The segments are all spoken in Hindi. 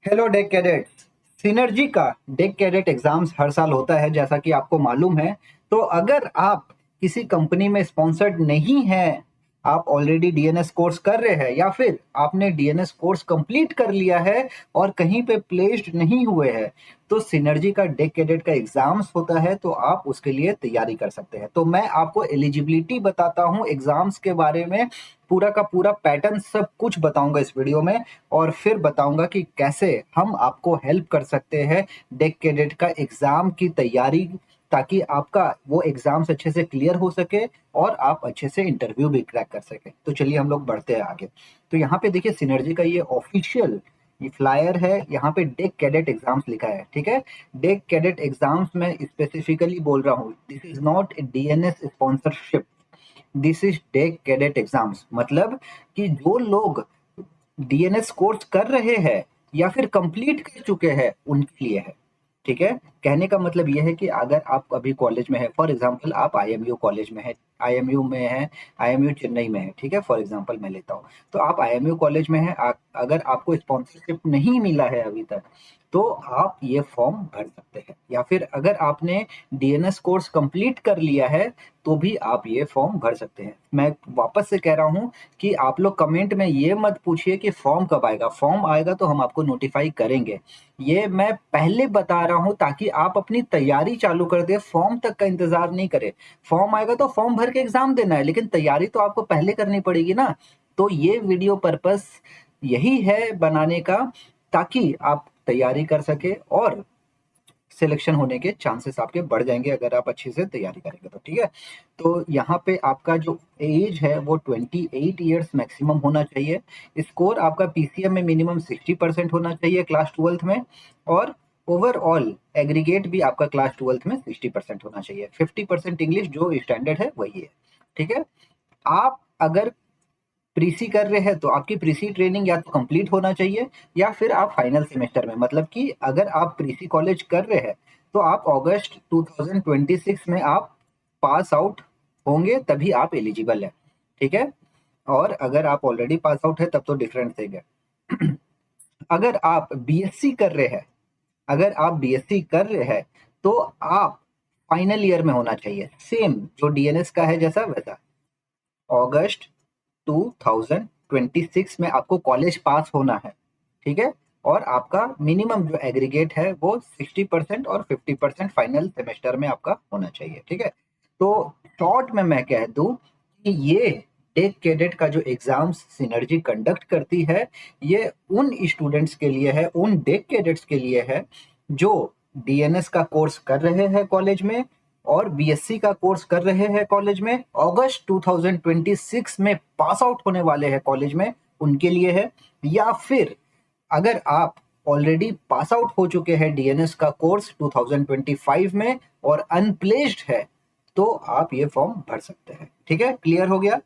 Hello deck cadets. सिनर्जी का डेक कैडेट एग्जाम्स हर साल होता है, जैसा कि आपको मालूम है। तो अगर आप किसी कंपनी में स्पॉन्सर्ड नहीं हैं, आप ऑलरेडी डीएनएस कोर्स कर रहे हैं या फिर आपने डीएनएस कोर्स कंप्लीट कर लिया है और कहीं पे प्लेस्ड नहीं हुए हैं, तो सिनर्जी का डेक कैडेट का एग्जाम्स होता है, तो आप उसके लिए तैयारी कर सकते हैं। तो मैं आपको एलिजिबिलिटी बताता हूँ, एग्जाम्स के बारे में पूरा का पूरा पैटर्न सब कुछ बताऊंगा इस वीडियो में, और फिर बताऊंगा कि कैसे हम आपको हेल्प कर सकते हैं डेक कैडेट का एग्जाम की तैयारी, ताकि आपका वो एग्जाम्स अच्छे से क्लियर हो सके और आप अच्छे से इंटरव्यू भी क्रैक कर सके। तो चलिए हम लोग बढ़ते हैं आगे। तो यहाँ पे देखिए, सिनर्जी का ये ऑफिशियल ये फ्लायर है, यहाँ पे डेक कैडेट एग्जाम्स लिखा है, ठीक है। डेक कैडेट एग्जाम्स में स्पेसिफिकली बोल रहा हूँ, this is not DNS sponsorship, this is deck cadet exams. मतलब कि जो लोग डीएनएस कोर्स कर रहे हैं या फिर कंप्लीट कर चुके हैं उनके लिए है, ठीक है। कहने का मतलब यह है कि अगर आप अभी कॉलेज में है, फॉर एग्जांपल आप आईएमयू कॉलेज में है, आईएमयू में है, आईएमयू चेन्नई में है, ठीक है, फॉर एग्जांपल मैं लेता हूँ। तो आप आईएमयू कॉलेज में है, अगर आपको स्पॉन्सरशिप नहीं मिला है अभी तक, तो आप ये फॉर्म भर सकते हैं। या फिर अगर आपने डीएनएस कोर्स कंप्लीट कर लिया है, तो भी आप ये फॉर्म भर सकते हैं। मैं वापस से कह रहा हूँ कि आप लोग कमेंट में ये मत पूछिए कि फॉर्म कब आएगा। फॉर्म आएगा तो हम आपको नोटिफाई करेंगे। ये मैं पहले बता रहा हूँ ताकि आप अपनी तैयारी चालू कर दे, फॉर्म तक का इंतजार नहीं करें। फॉर्म आएगा तो फॉर्म भर के एग्जाम देना है, लेकिन तैयारी तो आपको पहले करनी पड़ेगी ना। तो ये वीडियो पर्पस यही है बनाने का, ताकि आप तैयारी कर सके और सिलेक्शन होने के चांसेस आपके बढ़ जाएंगे अगर आप अच्छे से तैयारी करेंगे तो, ठीक है। तो यहाँ पे आपका जो एज है वो 28 ईयर्स मैक्सिमम होना चाहिए। स्कोर आपका पीसीएम में मिनिमम 60% होना चाहिए क्लास ट्वेल्थ में, और ओवरऑल एग्रीगेट भी आपका क्लास ट्वेल्थ में 60% होना चाहिए। 50% इंग्लिश जो स्टैंडर्ड है वही है, ठीक है। आप अगर प्रीसी कर रहे हैं तो आपकी प्रीसी ट्रेनिंग या तो कंप्लीट होना चाहिए या फिर आप फाइनल सेमेस्टर में, मतलब कि अगर आप प्रीसी कॉलेज कर रहे हैं तो आप अगस्त 2026 में आप पास आउट होंगे, तभी आप एलिजिबल है, ठीक है। और अगर आप ऑलरेडी पास आउट है तब तो डिफरेंट थिंग है। अगर आप बीएससी कर रहे हैं, अगर आप बीएससी कर रहे हैं तो आप फाइनल ईयर में होना चाहिए, सेम जो डीएनएस का है जैसा वैसा। अगस्त 2026 में आपको कॉलेज पास होना है, ठीक है। और आपका मिनिमम जो एग्रीगेट है वो 60% और 50% फाइनल सेमेस्टर में आपका होना चाहिए, ठीक है। तो शॉर्ट में मैं कह दूं कि ये टेक कैडेट का जो एग्जाम्स सिनर्जी कंडक्ट करती है, ये उन स्टूडेंट्स के लिए है, उन डेक कैडेट्स के लिए है जो डीएनएस का कोर्स कर रहे हैं कॉलेज में और बीएससी का कोर्स कर रहे हैं कॉलेज में, अगस्त 2026 में पास आउट होने वाले हैं कॉलेज में, उनके लिए है। या फिर अगर आप ऑलरेडी पास आउट हो चुके हैं डीएनएस का कोर्स 2025 में और अनप्लेस्ड है, तो आप ये फॉर्म भर सकते हैं, ठीक है। क्लियर हो गया।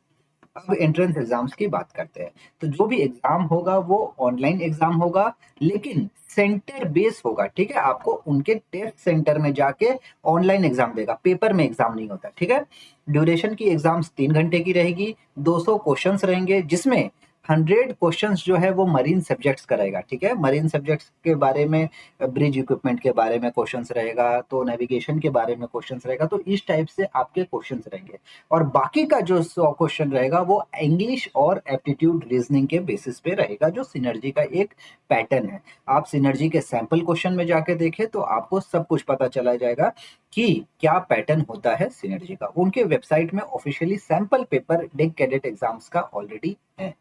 अब एंट्रेंस एग्जाम्स की बात करते हैं। तो जो भी एग्जाम होगा वो ऑनलाइन एग्जाम होगा, लेकिन सेंटर बेस होगा, ठीक है। आपको उनके टेस्ट सेंटर में जाके ऑनलाइन एग्जाम देगा, पेपर में एग्जाम नहीं होता, ठीक है। ड्यूरेशन की एग्जाम्स 3 घंटे की रहेगी, 200 क्वेश्चंस रहेंगे, जिसमें 100 क्वेश्चंस जो है वो मरीन सब्जेक्ट्स का रहेगा, ठीक है। मरीन सब्जेक्ट्स के बारे में, ब्रिज इक्विपमेंट के बारे में क्वेश्चंस रहेगा, तो नेविगेशन के बारे में क्वेश्चंस रहेगा, तो इस टाइप से आपके क्वेश्चंस रहेंगे। और बाकी का जो 100 क्वेश्चन रहेगा वो इंग्लिश और एप्टीट्यूड रीजनिंग के बेसिस पे रहेगा, जो सिनर्जी का एक पैटर्न है। आप सिनर्जी के सैंपल क्वेश्चन में जाके देखें तो आपको सब कुछ पता चला जाएगा कि क्या पैटर्न होता है सिनर्जी का। उनके वेबसाइट में officially sample paper deck cadet exams का ऑलरेडी है,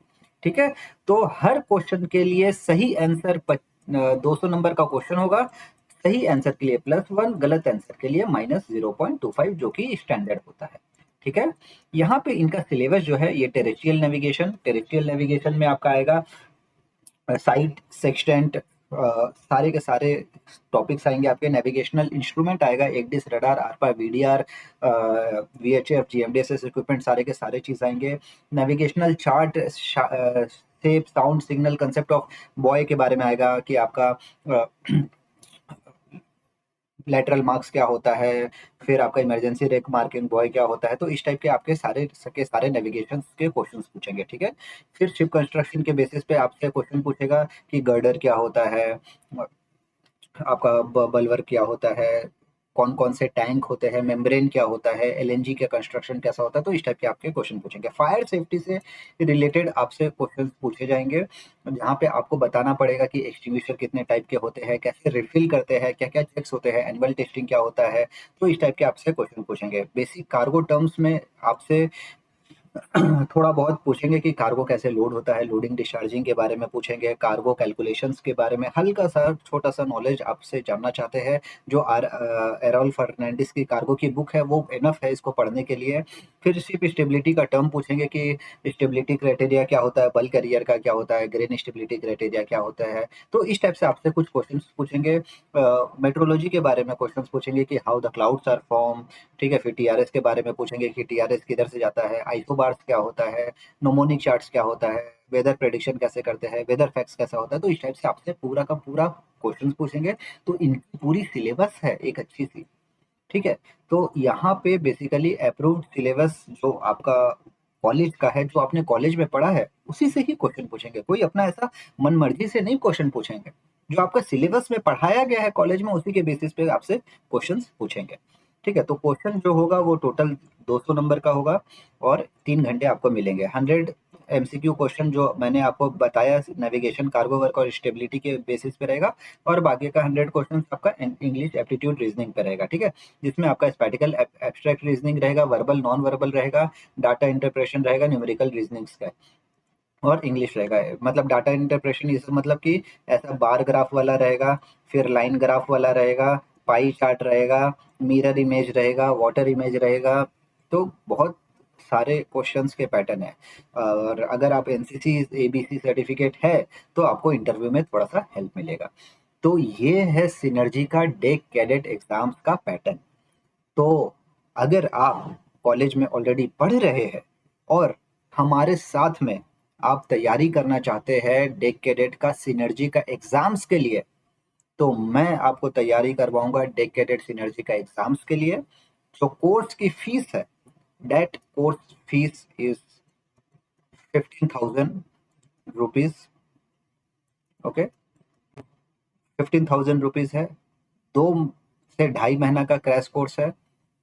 ठीक है। तो हर क्वेश्चन के लिए सही आंसर 200 नंबर का क्वेश्चन होगा, सही आंसर के लिए +1, गलत आंसर के लिए -0.25, जो कि स्टैंडर्ड होता है, ठीक है। यहाँ पे इनका सिलेबस जो है, ये टेरेस्ट्रियल नेविगेशन में आपका आएगा साइट सेक्सटेंट, सारे के सारे टॉपिक्स आएंगे आपके। नेविगेशनल इंस्ट्रूमेंट आएगा, एक डिस radar, ARPA, VDR, VHF, GMDSS equipment, सारे के सारे चीज आएंगे। Navigational chart, shape, sound, signal, concept of buoy के बारे में आएगा कि आपका लैटरल मार्क्स क्या होता है, फिर आपका इमरजेंसी रेक मार्किंग बॉय क्या होता है, तो इस टाइप के आपके सारे नेविगेशन के क्वेश्चंस पूछेंगे, ठीक है। फिर शिप कंस्ट्रक्शन के बेसिस पे आपसे क्वेश्चन पूछेगा कि गर्डर क्या होता है, आपका बल्वर क्या होता है, कौन कौन से टैंक होते हैं, मेम्ब्रेन क्या होता है, एलएनजी का कंस्ट्रक्शन कैसा होता है, तो इस टाइप के आपके क्वेश्चन पूछेंगे। फायर सेफ्टी से रिलेटेड आपसे क्वेश्चन पूछे जाएंगे, जहाँ पे आपको बताना पड़ेगा कि एक्सटिंग्विशर कितने टाइप के होते हैं, कैसे रिफिल करते हैं, क्या क्या चेक्स होते हैं, एनुअल टेस्टिंग क्या होता है, तो इस टाइप के आपसे क्वेश्चन पूछेंगे। बेसिक कार्गो टर्म्स में आपसे थोड़ा बहुत पूछेंगे कि कार्गो कैसे लोड होता है, लोडिंग डिस्चार्जिंग के बारे में पूछेंगे, कार्गो कैलकुलेशंस के बारे में हल्का सा छोटा सा नॉलेज आपसे जानना चाहते हैं। जो एरोल फर्नांडिस की कार्गो की बुक है वो इनफ है इसको पढ़ने के लिए। फिर शिप स्टेबिलिटी का टर्म पूछेंगे कि स्टेबिलिटी क्राइटेरिया क्या होता है, बल कैरियर का क्या होता है, ग्रेन स्टेबिलिटी क्राइटेरिया क्या होता है, तो इस टाइप से आपसे कुछ क्वेश्चन पूछेंगे। मेट्रोलॉजी के बारे में क्वेश्चन पूछेंगे कि how the clouds are form, ठीक है। फिर टीआरएस के बारे में पूछेंगे कि टीआरएस किधर से जाता है, आइसोबार्स क्या होता है, नोमोनिक चार्ट्स क्या होता है, वेदर प्रेडिक्शन कैसे करते हैं, वेदर फैक्ट्स कैसा होता है, तो इस टाइप से आपसे पूरा का पूरा क्वेश्चन पूछेंगे। तो इनकी पूरी सिलेबस है एक अच्छी सी, ठीक है। तो यहाँ पे बेसिकली अप्रूव्ड सिलेबस जो आपका कॉलेज का है, जो आपने कॉलेज में पढ़ा है उसी से ही क्वेश्चन पूछेंगे। कोई अपना ऐसा मन मर्जी से नहीं क्वेश्चन पूछेंगे, जो आपका सिलेबस में पढ़ाया गया है कॉलेज में उसी के बेसिस पे आपसे क्वेश्चंस पूछेंगे, ठीक है। तो क्वेश्चन जो होगा वो टोटल 200 नंबर का होगा और 3 घंटे आपको मिलेंगे। 100 एमसीक्यू क्वेश्चन जो मैंने आपको बताया नेविगेशन, कार्गो वर्क और स्टेबिलिटी के बेसिस पे रहेगा, और बाकी का 100 क्वेश्चन आपका इंग्लिश एप्टीट्यूड रीजनिंग पे रहेगा, ठीक है। जिसमें आपका स्टैटिकल एब्स्ट्रैक्ट रीजनिंग रहेगा, वर्बल नॉन वर्बल रहेगा, डाटा इंटरप्रेशन रहेगा, न्यूमेरिकल रीजनिंग्स का, और इंग्लिश रहेगा। मतलब डाटा इंटरप्रेशन इस मतलब कि ऐसा बार ग्राफ वाला रहेगा, फिर लाइन ग्राफ वाला रहेगा, पाई चार्ट रहेगा, मिरर इमेज रहेगा, वाटर इमेज रहेगा, तो बहुत सारे क्वेश्चंस के पैटर्न है। और अगर आप एनसीसी एबीसी सर्टिफिकेट है तो आपको इंटरव्यू में थोड़ा सा हेल्प मिलेगा। तो ये है सिनर्जी का डे कैडेट एग्जाम्स का पैटर्न। तो अगर आप कॉलेज में ऑलरेडी पढ़ रहे हैं और हमारे साथ में आप तैयारी करना चाहते हैं डेक कैडेट का सिनर्जी का एग्जाम्स के लिए, तो मैं आपको तैयारी करवाऊंगा डेक कैडेट सिनर्जी का एग्जाम्स के लिए। जो कोर्स की फीस है, that course fees is 15,000 rupees, okay. 15,000 rupees है। 2 से ढाई महीना का क्रैश कोर्स है,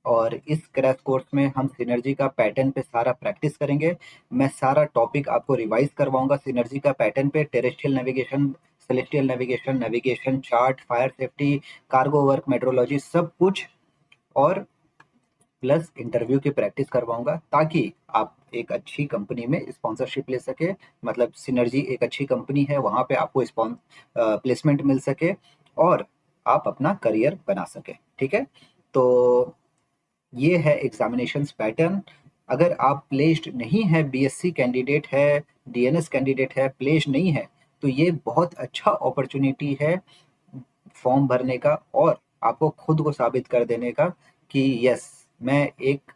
और इस क्रैश कोर्स में हम सिनर्जी का पैटर्न पे सारा प्रैक्टिस करेंगे। मैं सारा टॉपिक आपको रिवाइज करवाऊंगा सिनर्जी का पैटर्न पे, terrestrial navigation, celestial navigation, navigation chart, fire safety, cargo work, metrology, सब कुछ, और प्लस इंटरव्यू की प्रैक्टिस करवाऊंगा, ताकि आप एक अच्छी कंपनी में स्पॉन्सरशिप ले सके। मतलब सिनर्जी एक अच्छी कंपनी है, वहां पे आपको प्लेसमेंट मिल सके और आप अपना करियर बना सके, ठीक है। तो ये है एग्जामिनेशंस पैटर्न। अगर आप प्लेस्ड नहीं है, बीएससी कैंडिडेट है, डीएनएस कैंडिडेट है, प्लेस्ड नहीं है, तो ये बहुत अच्छा अपॉर्चुनिटी है फॉर्म भरने का, और आपको खुद को साबित कर देने का कि यस, मैं एक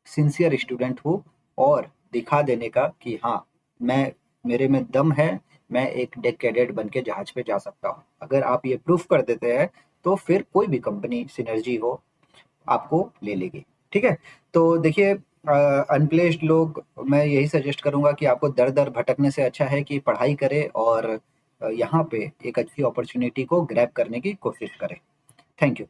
सिंसियर स्टूडेंट हूँ, और दिखा देने का कि हाँ, मैं, मेरे में दम है, मैं एक डेक कैडेट बन के जहाज पे जा सकता हूँ। अगर आप ये प्रूफ कर देते हैं तो फिर कोई भी कंपनी सिनर्जी हो आपको ले लेगी, ठीक है। तो देखिए, अनप्लेस्ड लोग, मैं यही सजेस्ट करूंगा कि आपको दर दर भटकने से अच्छा है कि पढ़ाई करें और यहाँ पे एक अच्छी अपॉर्चुनिटी को ग्रैब करने की कोशिश करें। Thank you.